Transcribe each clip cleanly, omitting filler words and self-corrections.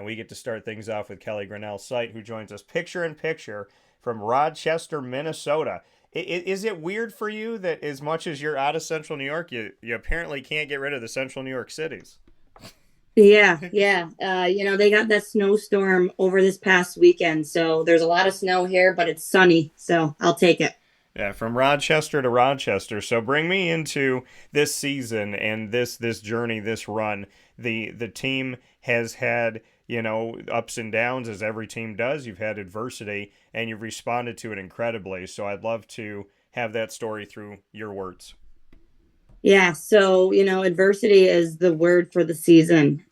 we get to start things off with Kelly Grinnell-Seibt, who joins us picture in picture from Rochester, Minnesota. Is it weird for you that as much as you're out of Central New York, you apparently can't get rid of the Central New York cities? Yeah, yeah. They got that snowstorm over this past weekend, so there's a lot of snow here, but it's sunny, so I'll take it. Yeah, from Rochester to Rochester. So bring me into this season and this journey, this run. The team has had, ups and downs as every team does. You've had adversity and you've responded to it incredibly. So I'd love to have that story through your words. Yeah, so adversity is the word for the season.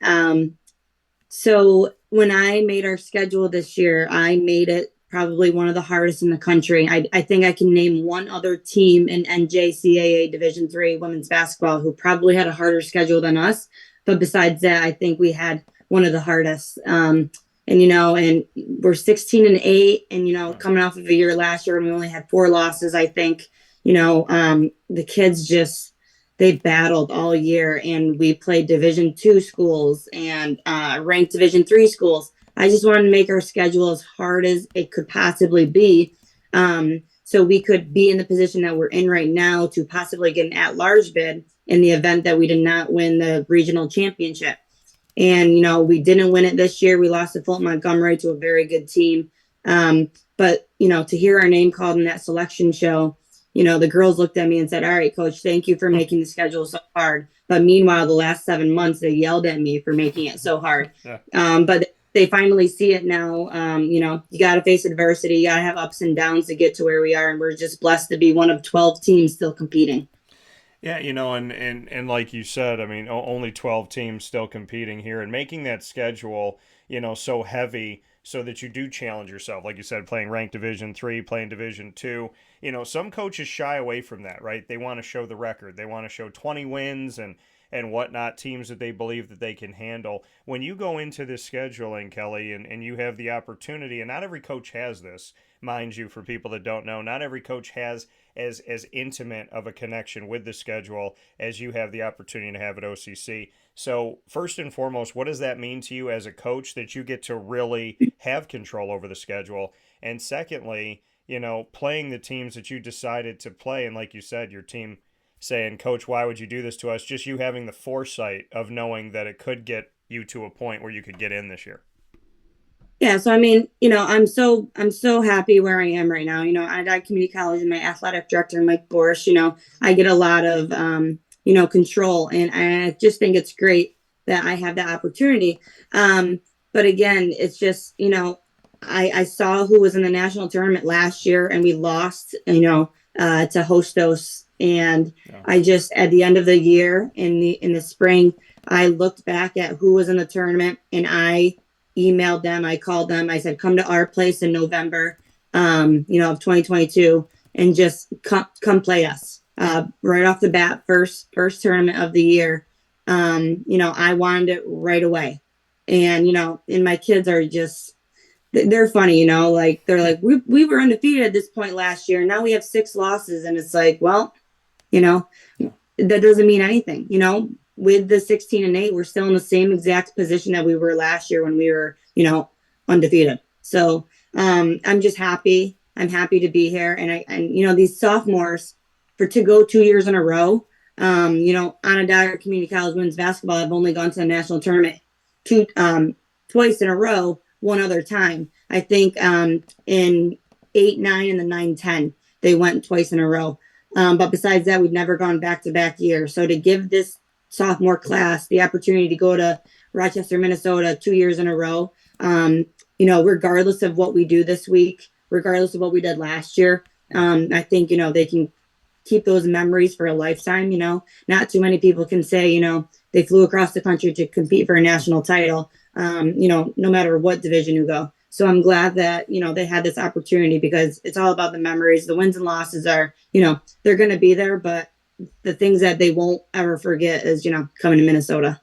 So when I made our schedule this year, I made it probably one of the hardest in the country. I think I can name one other team in NJCAA Division III women's basketball who probably had a harder schedule than us. But besides that, I think we had one of the hardest. And we're 16-8, and coming off of a year last year when we only had 4 losses. I think the kids just they battled all year, and we played Division II schools and ranked Division III schools. I just wanted to make our schedule as hard as it could possibly be, so we could be in the position that we're in right now to possibly get an at-large bid in the event that we did not win the regional championship. And, we didn't win it this year. We lost to Fulton Montgomery, to a very good team. But to hear our name called in that selection show, the girls looked at me and said, "All right, coach, thank you for making the schedule so hard." But meanwhile, the last 7 months, they yelled at me for making it so hard. Yeah. But they finally see it now. You got to face adversity. You got to have ups and downs to get to where we are. And we're just blessed to be one of 12 teams still competing. Yeah, and like you said, I mean, only 12 teams still competing here, and making that schedule, so heavy so that you do challenge yourself. Like you said, playing ranked Division III, playing Division II. Some coaches shy away from that, right? They want to show the record. They want to show 20 wins and whatnot, teams that they believe that they can handle. When you go into this scheduling, Kelly, and you have the opportunity, and not every coach has this, mind you, for people that don't know, not every coach has as intimate of a connection with the schedule as you have the opportunity to have at OCC. So first and foremost, what does that mean to you as a coach that you get to really have control over the schedule? And secondly, playing the teams that you decided to play, and like you said, your team saying, "Coach, why would you do this to us?" Just you having the foresight of knowing that it could get you to a point where you could get in this year. Yeah, so I mean, I'm so happy where I am right now. Onondaga Community College, and my athletic director, Mike Borsch, I get a lot of control, and I just think it's great that I have that opportunity. But again, it's just, I saw who was in the national tournament last year, and we lost, to Hostos. And Yeah. I just, at the end of the year, in the spring, I looked back at who was in the tournament, and I emailed them, I called them, I said, "Come to our place in November, of 2022, and just come play us." Right off the bat, first tournament of the year. I wanted it right away. And, and my kids are just, they're funny, like they're like, we were undefeated at this point last year. Now we have 6 losses. And it's like, well, that doesn't mean anything, with the 16-8, we're still in the same exact position that we were last year when we were, undefeated. So, I'm just happy. I'm happy to be here. And these sophomores to go 2 years in a row, Onondaga Community College women's basketball have only gone to the national tournament twice in a row, one other time. I think in 8-9 and the 9-10, they went twice in a row. But besides that, we've never gone back-to-back years. So to give this sophomore class the opportunity to go to Rochester, Minnesota 2 years in a row, regardless of what we do this week, regardless of what we did last year, I think, they can keep those memories for a lifetime. Not too many people can say, they flew across the country to compete for a national title, no matter what division you go. So I'm glad that, they had this opportunity, because it's all about the memories. The wins and losses are, they're going to be there, but the things that they won't ever forget is, coming to Minnesota.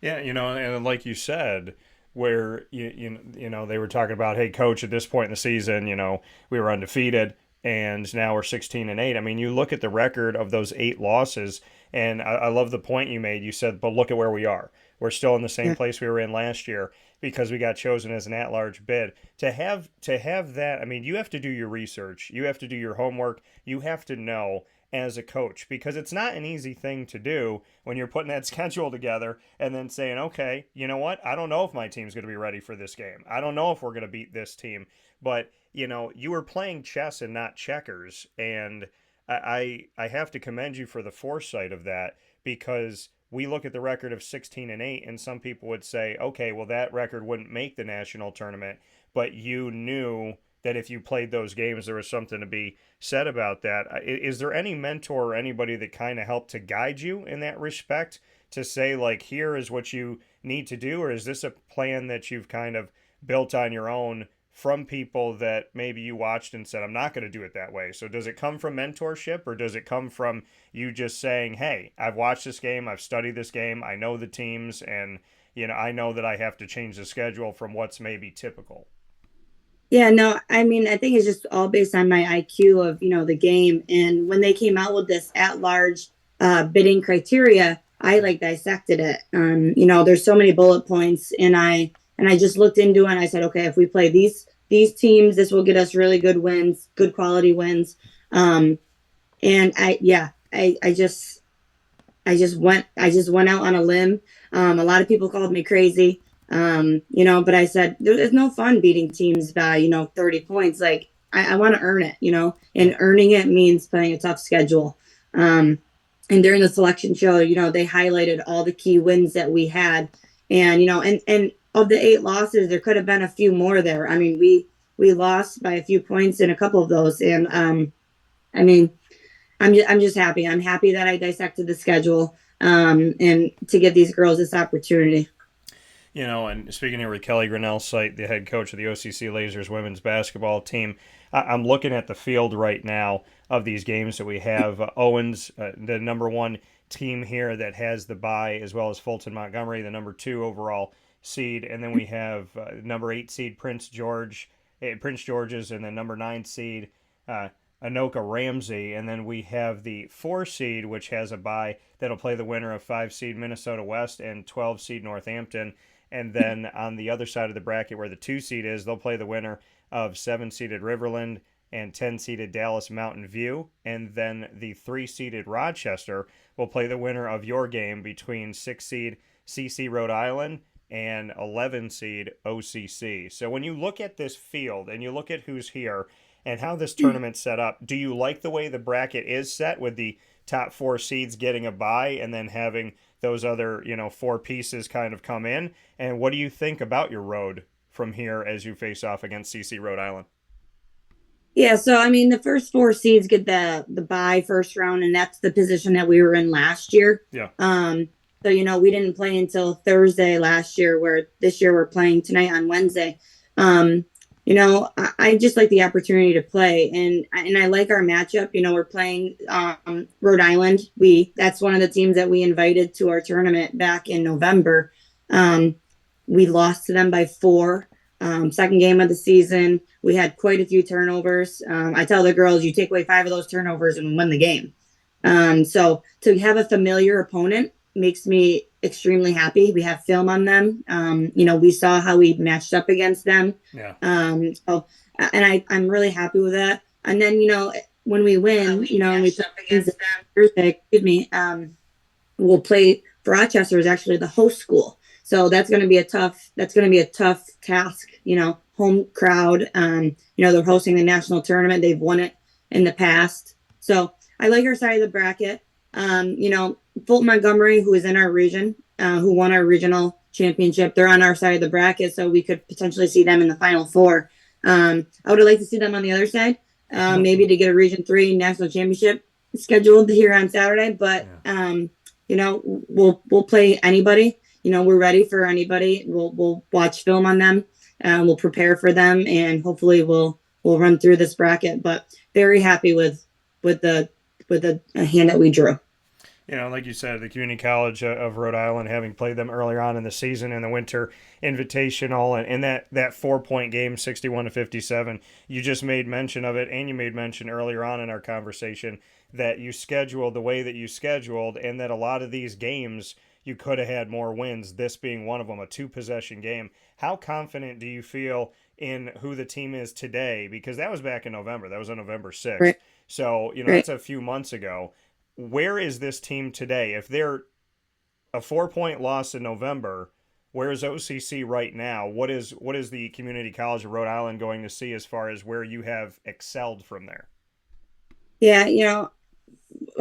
Yeah, and like you said, where they were talking about, "Hey, coach, at this point in the season, we were undefeated, and now we're 16-8." I mean, you look at the record of those 8 losses, and I love the point you made. You said, "But look at where we are. We're still in the same Yeah. place we were in last year." because we got chosen as an at-large bid. To have that, I mean, you have to do your research, you have to do your homework, you have to know as a coach, because it's not an easy thing to do when you're putting that schedule together and then saying, okay, you know what, I don't know if my team's going to be ready for this game, I don't know if we're going to beat this team. But you were playing chess and not checkers, and I have to commend you for the foresight of that, because we look at the record of 16-8, and some people would say, okay, well, that record wouldn't make the national tournament, but you knew that if you played those games, there was something to be said about that. Is there any mentor or anybody that kind of helped to guide you in that respect, to say, like, here is what you need to do, or is this a plan that you've kind of built on your own from people that maybe you watched and said, I'm not going to do it that way? So does it come from mentorship, or does it come from you just saying, hey, I've watched this game, I've studied this game, I know the teams, and I know that I have to change the schedule from what's maybe typical? Yeah, no, I mean, I think it's just all based on my IQ of, the game. And when they came out with this at-large bidding criteria, I like dissected it. There's so many bullet points, and I just looked into it, and I said, okay, if we play these teams, this will get us really good wins, good quality wins. And I just went out on a limb. A lot of people called me crazy. But I said, there's no fun beating teams by, 30 points. Like, I want to earn it, and earning it means playing a tough schedule. And during the selection show, they highlighted all the key wins that we had. And, and of the 8 losses, there could have been a few more there. I mean, we lost by a few points in a couple of those. And, I'm just happy. I'm happy that I dissected the schedule, and to give these girls this opportunity. And speaking here with Kelly Grinnell-Seibt, the head coach of the OCC Lazers women's basketball team, I'm looking at the field right now of these games that we have. Owens, the number 1 team here that has the bye, as well as Fulton Montgomery, the number 2 overall seed. And then we have number 8 seed Prince George's, and then number 9 seed Anoka Ramsey. And then we have the 4 seed, which has a bye, that'll play the winner of 5 seed Minnesota West and 12 seed Northampton. And then on the other side of the bracket, where the 2 seed is, they'll play the winner of 7-seeded Riverland and 10-seeded Dallas Mountain View. And then the 3-seeded Rochester will play the winner of your game between 6-seed CC Rhode Island and 11-seed OCC. So when you look at this field and you look at who's here and how this tournament's set up, do you like the way the bracket is set, with the top 4 seeds getting a bye and then having those other, 4 pieces kind of come in? And what do you think about your road from here as you face off against CC Rhode Island? Yeah, so I mean, the first 4 seeds get the bye first round, and that's the position that we were in last year. Yeah. So we didn't play until Thursday last year, where this year we're playing tonight on Wednesday. I just like the opportunity to play, and I like our matchup. We're playing Rhode Island. That's one of the teams that we invited to our tournament back in November. We lost to them by 4. Second game of the season, we had quite a few turnovers. I tell the girls, you take away 5 of those turnovers and win the game. So to have a familiar opponent makes me extremely happy. We have film on them. We saw how we matched up against them. Yeah. I'm really happy with that. And then, when we win, and we play against them Thursday, we'll play. Rochester is actually the host school. So that's going to be a tough task, home crowd. They're hosting the national tournament. They've won it in the past. So I like our side of the bracket. Fulton Montgomery, who is in our region, who won our regional championship, they're on our side of the bracket, so we could potentially see them in the Final Four. I would have liked to see them on the other side, maybe to get a Region 3 national championship scheduled here on Saturday. But, we'll play anybody. We're ready for anybody. We'll watch film on them. We'll prepare for them, and hopefully we'll run through this bracket. But very happy with the hand that we drew. Like you said, the Community College of Rhode Island, having played them earlier on in the season in the Winter Invitational, and that 4-point game, 61-57, you just made mention of it, and you made mention earlier on in our conversation that you scheduled the way that you scheduled, and that a lot of these games you could have had more wins, this being one of them, a 2-possession game. How confident do you feel in who the team is today? Because that was back in November. That was on November 6th. Right. So, Right. that's a few months ago. Where is this team today? If they're a 4-point loss in November, where is OCC right now? What is the Community College of Rhode Island going to see as far as where you have excelled from there? Yeah,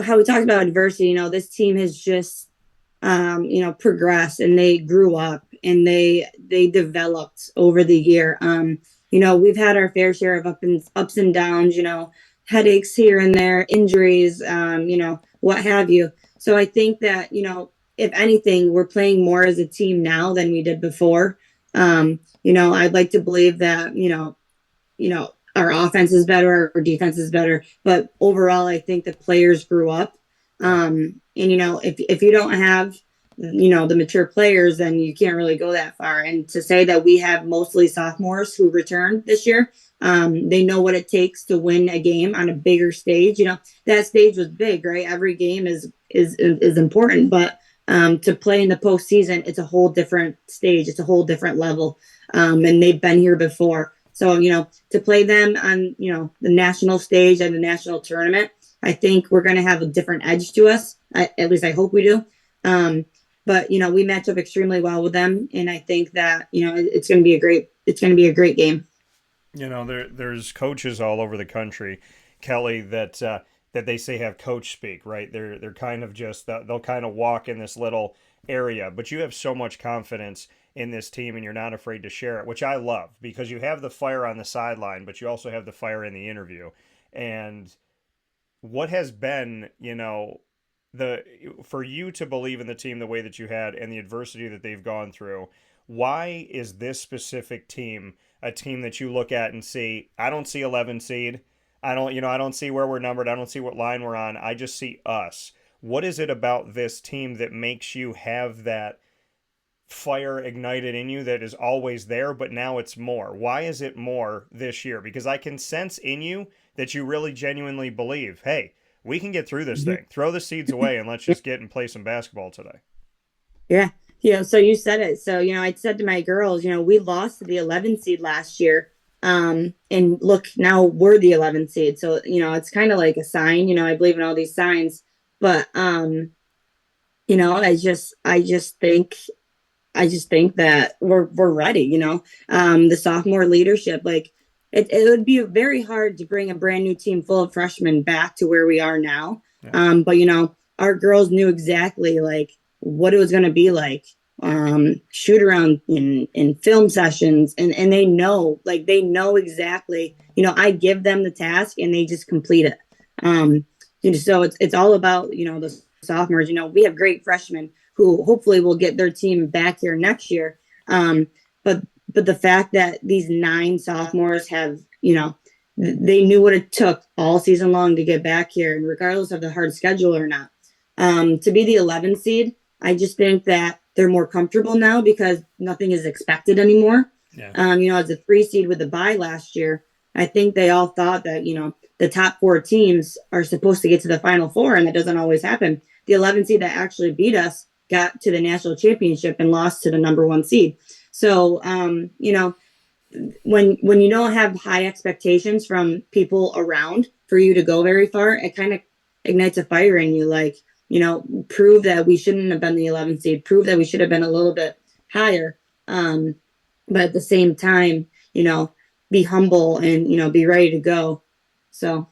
how we talked about adversity, this team has just progressed, and they grew up, and they developed over the year. We've had our fair share of ups and downs, headaches here and there, injuries, what have you. So I think that, if anything, we're playing more as a team now than we did before. I'd like to believe that, our offense is better, our defense is better, but overall, I think the players grew up. If you don't have, the mature players, then you can't really go that far. And to say that we have mostly sophomores who returned this year, they know what it takes to win a game on a bigger stage. That stage was big, right? Every game is important, but to play in the postseason, it's a whole different stage. It's a whole different level. And they've been here before. So, to play them on, the national stage and the national tournament, I think we're going to have a different edge to us. At least I hope we do. But, we match up extremely well with them. And I think that, it's going to be a great game. There's coaches all over the country, Kelly, that they say have coach speak, right? They're kind of just, they'll kind of walk in this little area, but you have so much confidence in this team, and you're not afraid to share it, which I love, because you have the fire on the sideline, but you also have the fire in the interview. And what has been, for you to believe in the team the way that you had and the adversity that they've gone through, why is this specific team a team that you look at and see, I don't see 11 seed. I don't see where we're numbered. I don't see what line we're on. I just see us. What is it about this team that makes you have that fire ignited in you that is always there, but now it's more? Why is it more this year? Because I can sense in you that you really genuinely believe, hey, we can get through this thing. Throw the seeds away and let's just get and play some basketball today. Yeah. So you said it. So, I said to my girls, we lost to the 11 seed last year. And look, now we're the 11 seed. So, it's kind of like a sign, I believe in all these signs, but, I just think that we're ready, the sophomore leadership, like it would be very hard to bring a brand new team full of freshmen back to where we are now. Yeah. But, our girls knew exactly like what it was going to be like, shoot around in film sessions, and they know exactly, I give them the task and they just complete it. So it's all about, the sophomores. We have great freshmen who hopefully will get their team back here next year. But the fact that these 9 sophomores have, they knew what it took all season long to get back here, and regardless of the hard schedule or not, to be the 11 seed, I just think that they're more comfortable now because nothing is expected anymore. Yeah. As a 3 seed with the bye last year, I think they all thought that, the top 4 teams are supposed to get to the Final Four, and that doesn't always happen. The 11 seed that actually beat us got to the national championship and lost to the number 1 seed. So, when you don't have high expectations from people around for you to go very far, it kind of ignites a fire in you. Like, prove that we shouldn't have been the 11th seed, prove that we should have been a little bit higher. But at the same time, be humble and, be ready to go. So,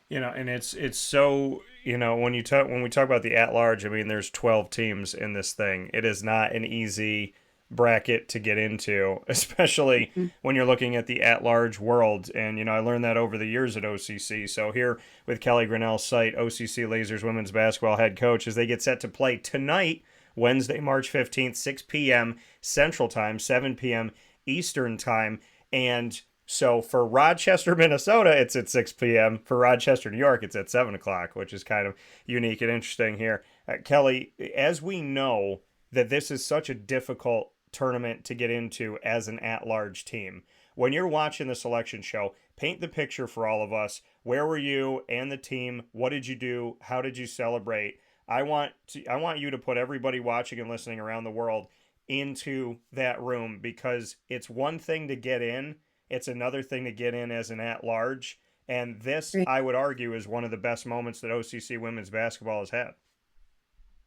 and it's so, when we talk about the at-large, I mean, there's 12 teams in this thing. It is not an easy bracket to get into, especially when you're looking at the at-large world. And, I learned that over the years at OCC. So here with Kelly Grinnell-Seibt, OCC Lazers women's basketball head coach, as they get set to play tonight, Wednesday, March 15th, 6 p.m. Central Time, 7 p.m. Eastern Time. And so for Rochester, Minnesota, it's at 6 p.m. For Rochester, New York, it's at 7 o'clock, which is kind of unique and interesting here. Kelly, as we know that this is such a difficult tournament to get into as an at-large team, when you're watching the selection show, paint the picture for all of us. Where were you and the team? What did you do? How did you celebrate? I want you to put everybody watching and listening around the world into that room, because it's one thing to get in, it's another thing to get in as an at-large. And this, Right. I would argue, is one of the best moments that OCC women's basketball has had.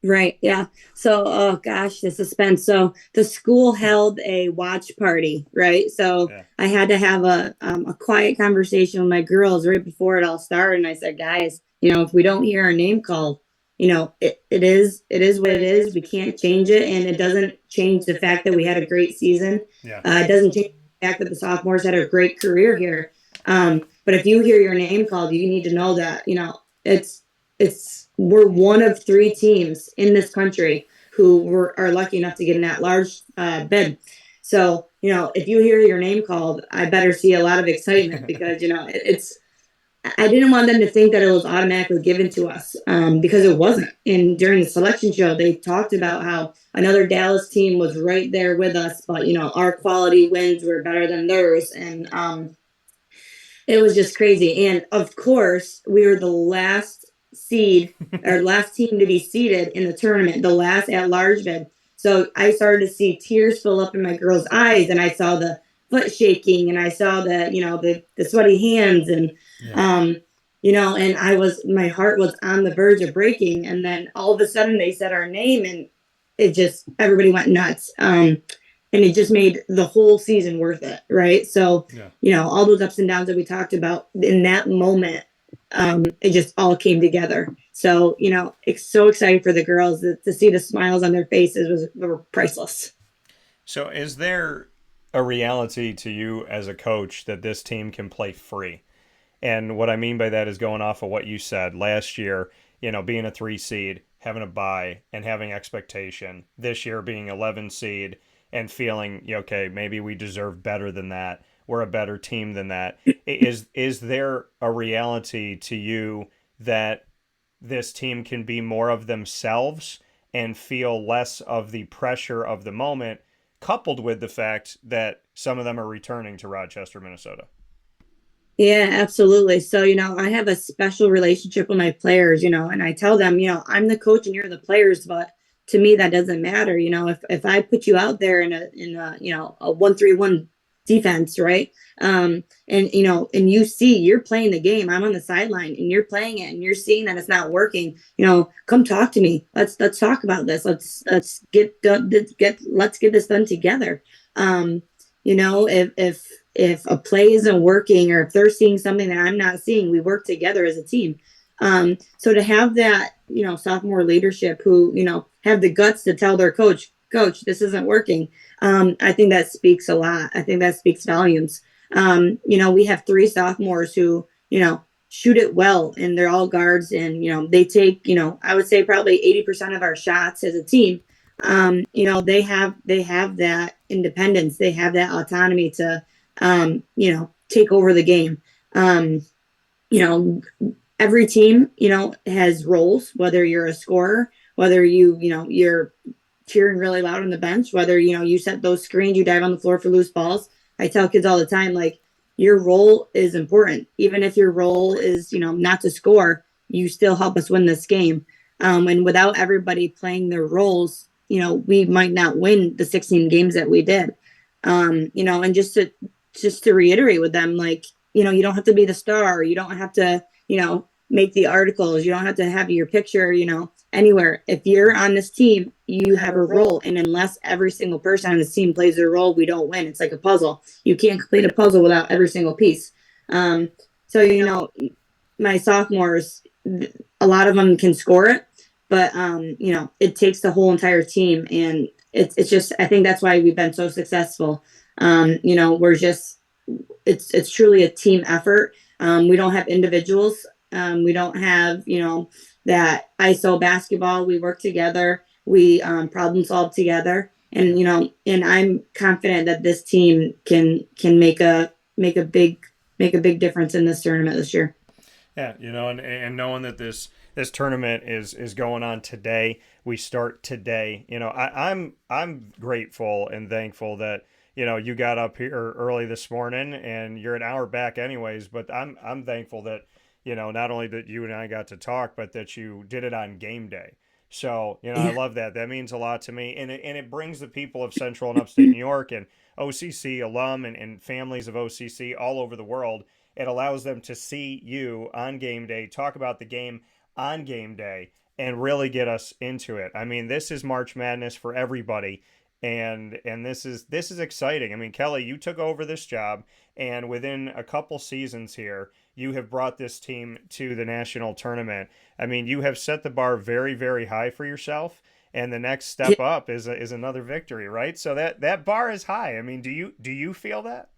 Right. Yeah. So, oh gosh, the suspense. So the school held a watch party, right? So Yeah. I had to have a quiet conversation with my girls right before it all started. And I said, guys, if we don't hear our name called, it is what it is. We can't change it. And it doesn't change the fact that we had a great season. Yeah. It doesn't change the fact that the sophomores had a great career here. But if you hear your name called, you need to know that, we're one of 3 teams in this country who are lucky enough to get an at-large bid. So, if you hear your name called, I better see a lot of excitement, because, I didn't want them to think that it was automatically given to us, because it wasn't. And during the selection show, they talked about how another Dallas team was right there with us, but, our quality wins were better than theirs. And it was just crazy. And of course, we were the last seed or last team to be seeded in the tournament, the last at-large bid. So I started to see tears fill up in my girls' eyes, and I saw the foot shaking, and I saw the sweaty hands, and and my heart was on the verge of breaking. And then all of a sudden they said our name, and everybody went nuts. And it just made the whole season worth it, right? So, all those ups and downs that we talked about in that moment, it just all came together. So, it's so exciting for the girls to see the smiles on their faces were priceless. So is there a reality to you as a coach that this team can play free? And what I mean by that is going off of what you said last year, being a 3 seed, having a bye and having expectation. This year being 11 seed and feeling, okay, maybe we deserve better than that. We're a better team than that. Is there a reality to you that this team can be more of themselves and feel less of the pressure of the moment, coupled with the fact that some of them are returning to Rochester, Minnesota? Yeah, absolutely. So, I have a special relationship with my players, and I tell them, I'm the coach and you're the players, but to me, that doesn't matter. If I put you out there in a 1-3-1 defense, right? And you see you're playing the game. I'm on the sideline and you're playing it and you're seeing that it's not working. Come talk to me. Let's talk about this. Let's get this done together. If a play isn't working, or if they're seeing something that I'm not seeing, we work together as a team. So to have that, sophomore leadership who, have the guts to tell their coach, this isn't working. I think that speaks a lot. I think that speaks volumes. We have 3 sophomores who, shoot it well, and they're all guards, and, they take, I would say probably 80% of our shots as a team. They have that independence. They have that autonomy to, take over the game. Every team, has roles, whether you're a scorer, whether you're cheering really loud on the bench, whether, you set those screens, you dive on the floor for loose balls. I tell kids all the time, like, your role is important. Even if your role is, not to score, you still help us win this game. And without everybody playing their roles, we might not win the 16 games that we did. And just to reiterate with them, like, you don't have to be the star. You don't have to, make the articles. You don't have to have your picture, anywhere. If you're on this team, you have a role. And unless every single person on this team plays their role, we don't win. It's like a puzzle. You can't complete a puzzle without every single piece. So, my sophomores, a lot of them can score it, but, it takes the whole entire team. And it's just, I think that's why we've been so successful. It's truly a team effort. We don't have individuals. We don't have, that ISO basketball. We work together. We problem solve together. And, and I'm confident that this team can make a big difference in this tournament this year. Yeah, and knowing that this tournament is going on today, we start today. I'm grateful and thankful that you got up here early this morning, and you're an hour back anyways. But I'm thankful that not only that you and I got to talk, but that you did it on game day. So, I Yeah. love that. That means a lot to me. And it brings the people of Central and Upstate New York and OCC alum and families of OCC all over the world. It allows them to see you on game day, talk about the game on game day, and really get us into it. I mean, this is March Madness for everybody. And this is exciting. I mean, Kelly, you took over this job, and within a couple seasons here, you have brought this team to the national tournament. I mean, you have set the bar very, very high for yourself, and the next step up is another victory, right? So that bar is high. I mean, do you feel that?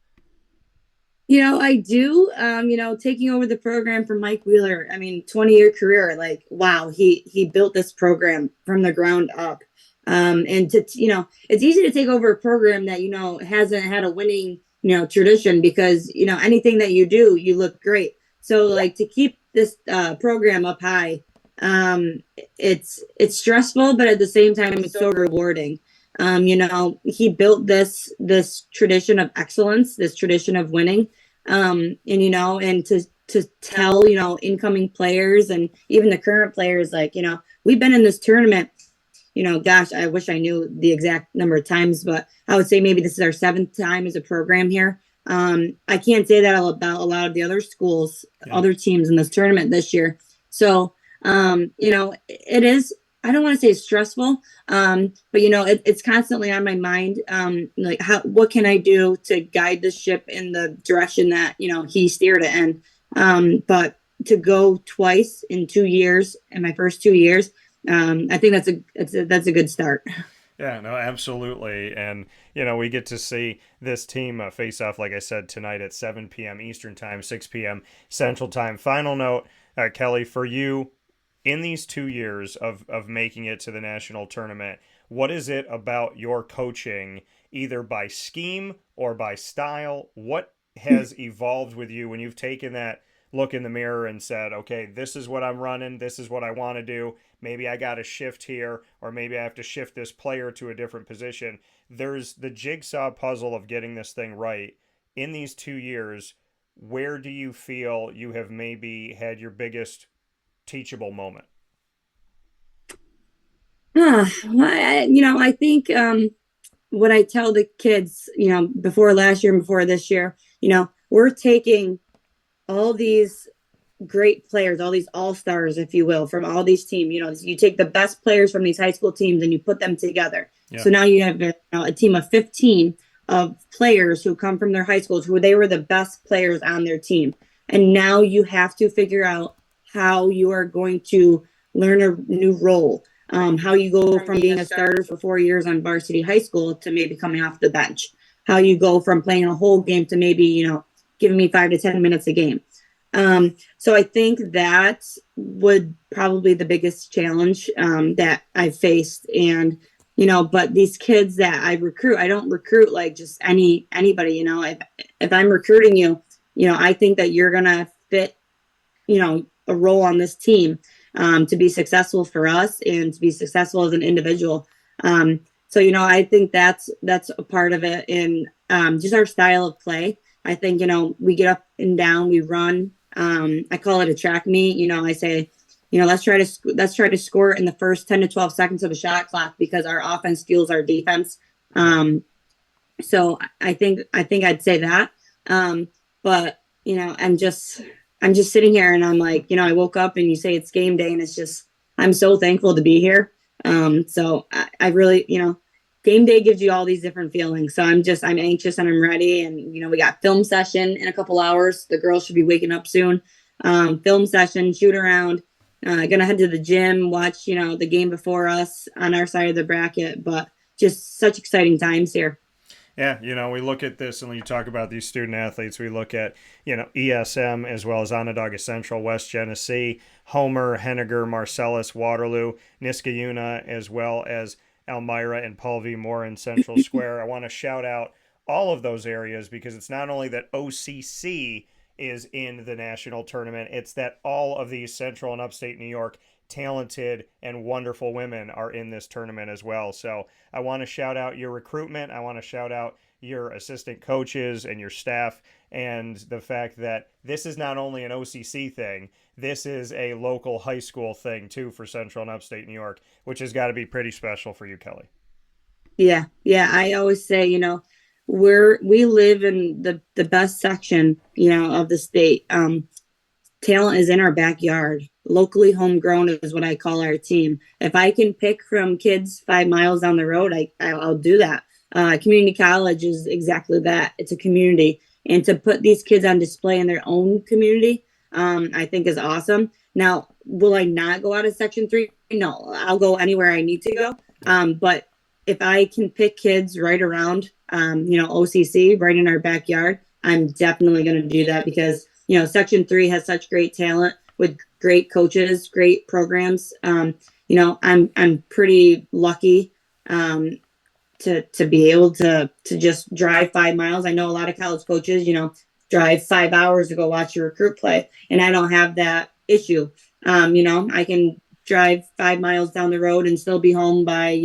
I do. Taking over the program from Mike Wheeler, I mean, 20-year career, like, wow, he built this program from the ground up. And it's easy to take over a program that, hasn't had a winning, tradition because, anything that you do, you look great. So like to keep this program up high, it's stressful, but at the same time, it's so rewarding. He built this tradition of excellence, this tradition of winning. And to tell, incoming players and even the current players, like, we've been in this tournament, gosh, I wish I knew the exact number of times, but I would say maybe this is our 7th time as a program here. I can't say that about a lot of the other schools, other teams in this tournament this year. So, it is, I don't want to say stressful, but it's constantly on my mind. Like what can I do to guide the ship in the direction that, he steered it in. But to go twice in 2 years, in my first 2 years, I think that's a good start. Yeah, no, absolutely. And, we get to see this team face off, like I said, tonight at 7 p.m. Eastern Time, 6 p.m. Central Time. Final note, Kelly, for you, in these 2 years of making it to the national tournament, what is it about your coaching, either by scheme or by style? What has evolved with you when you've taken that look in the mirror and said, okay, this is what I'm running, this is what I want to do. Maybe I got to shift here, or maybe I have to shift this player to a different position. There's the jigsaw puzzle of getting this thing right. In these 2 years, where do you feel you have maybe had your biggest teachable moment? I think what I tell the kids, before last year and before this year, we're taking all these great players, all these all-stars, if you will, from all these teams. You take the best players from these high school teams and you put them together. Yeah. So now you have a team of 15 of players who come from their high schools who they were the best players on their team. And now you have to figure out how you are going to learn a new role. How you go from being a starter for 4 years on varsity high school to maybe coming off the bench. How you go from playing a whole game to maybe, giving me 5 to 10 minutes a game. So I think that would probably the biggest challenge that I've faced. And, but these kids that I recruit, I don't recruit like just anybody, if I'm recruiting you, I think that you're going to fit, a role on this team to be successful for us and to be successful as an individual. So, I think that's a part of it in just our style of play. I think, we get up and down, we run. I call it a track meet. I say, let's try to score in the first 10 to 12 seconds of a shot clock because our offense fuels our defense. So I think I'd say that. But I'm just sitting here and I'm like, I woke up and you say it's game day and it's just, I'm so thankful to be here. So I really, game day gives you all these different feelings. So I'm anxious and I'm ready. And, we got film session in a couple hours. The girls should be waking up soon. Film session, shoot around, gonna head to the gym, watch, the game before us on our side of the bracket, but just such exciting times here. Yeah, we look at this and when you talk about these student athletes, we look at, ESM as well as Onondaga Central, West Genesee, Homer, Henniger, Marcellus, Waterloo, Niskayuna, as well as Elmira and Paul Moore in Central Square. I want to shout out all of those areas because it's not only that OCC is in the national tournament, it's that all of these Central and Upstate New York talented and wonderful women are in this tournament as well. So I want to shout out your recruitment. I want to shout out your assistant coaches and your staff, and the fact that this is not only an OCC thing, this is a local high school thing too for Central and Upstate New York, which has got to be pretty special for you, Kelly. Yeah, yeah. I always say, we live in the best section, of the state. Talent is in our backyard. Locally homegrown is what I call our team. If I can pick from kids 5 miles down the road, I'll do that. Community college is exactly that. It's a community, and to put these kids on display in their own community, I think is awesome. Now, will I not go out of Section 3? No, I'll go anywhere I need to go. But if I can pick kids right around, OCC, right in our backyard, I'm definitely going to do that because, Section 3 has such great talent with great coaches, great programs. I'm pretty lucky to be able to just drive 5 miles. I know a lot of college coaches, drive 5 hours to go watch your recruit play, and I don't have that issue. I can drive 5 miles down the road and still be home by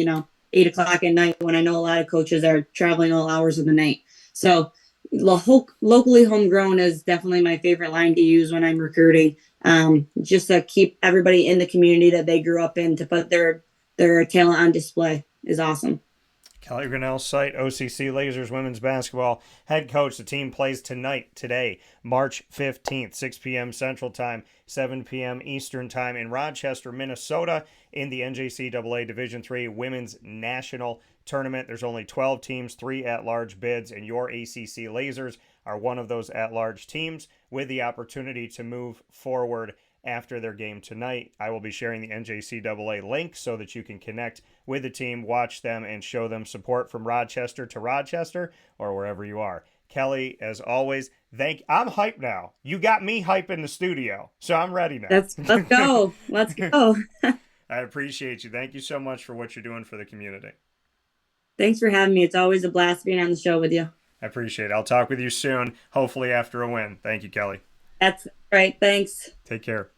8 o'clock at night, when I know a lot of coaches are traveling all hours of the night. So locally homegrown is definitely my favorite line to use when I'm recruiting, just to keep everybody in the community that they grew up in, to put their talent on display is awesome. Kelly Grinnell-Seibt, OCC Lazers women's basketball head coach. The team plays today, March 15th, 6 p.m. Central Time, 7 p.m. Eastern Time in Rochester, Minnesota, in the NJCAA Division III Women's National Tournament. There's only 12 teams, 3 at-large bids, and your ACC Lazers are one of those at-large teams with the opportunity to move forward after their game tonight. I will be sharing the NJCAA link so that you can connect with the team, watch them, and show them support from Rochester to Rochester or wherever you are. Kelly, as always, I'm hyped now. You got me hype in the studio, so I'm ready now. Let's go. Let's go. I appreciate you. Thank you so much for what you're doing for the community. Thanks for having me. It's always a blast being on the show with you. I appreciate it. I'll talk with you soon, hopefully after a win. Thank you, Kelly. That's right. Thanks. Take care.